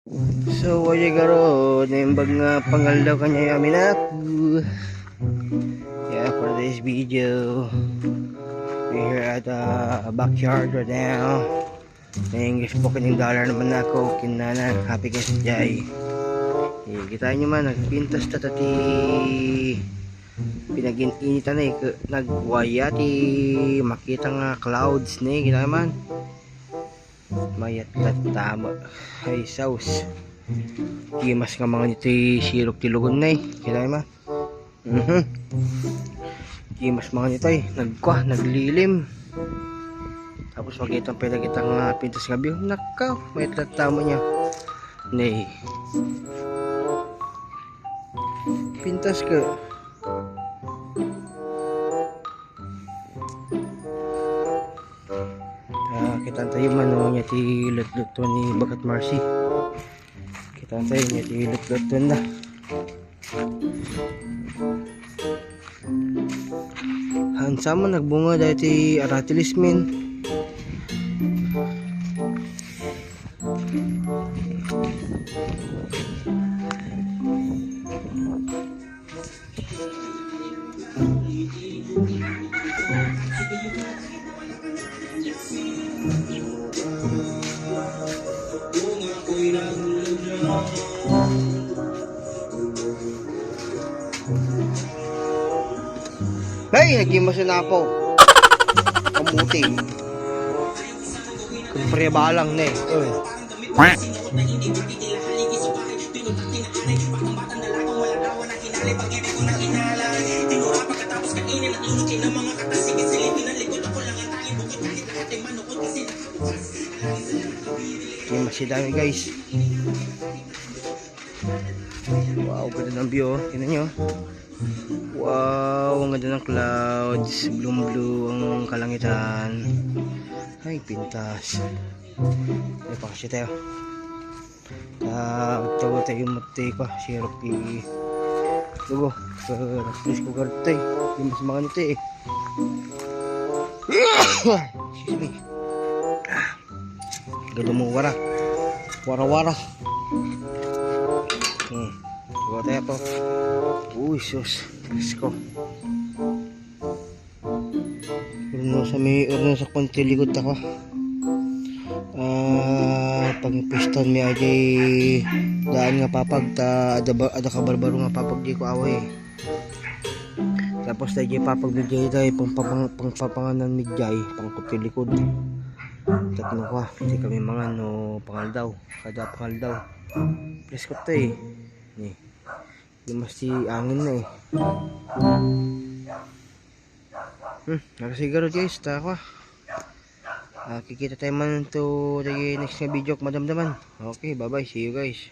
So wajay garo naimbag nga pangal daw kanya yamin ako. Yeah, for this video we're here at backyard right now. Na English po kanyang dollar naman ako kinana happy guys jay. Kita nyo man nagpintas tatati pinag-initan na nagwaya ti makita nga clouds ni kita man mayat tama ay sauce kimas nga mga nito sirok tilugon na kita man kimas mga nito naglilim tapos makita pwede kitang pintas nga biyo nakaw may tama niya nay pintas ka kita tayo man niya ti lut-luton ni Bagat Marcy kita tayo niya ti lut-luton na hansama nagbunga dahil ti aratilis min ay nagimas na po kamuti kumpre balang na masih dami guys. Wow, ganda ng view. Tingnan nyo. Wow, ang ganda ng clouds. Blue ang kalangitan. Ay, pintas. Ay, pakasya tayo. Tawa tayo matay ko. Sirok di. Lugo. Nakapis ko kartay. Hindi mas mga nito eh. Excuse me. Gado mo wara. Wara-wara. Tawa tayo po. Uy, sus. Let's go. Urno sa kontilikot ako. Pag piston may ajay daan nga papag ada kabarbaro nga papag di ko away. Tapos tayo papag midjay tayo pangpapanganan midjay pangkutilikod. Tatlo ko hindi kami mga no pangal daw kada pangal daw. Let's go tayo. Ni mas si angin na nakasigaro guys taka kikita tayo man to next na video madamdaman. Okay, bye bye, see you guys.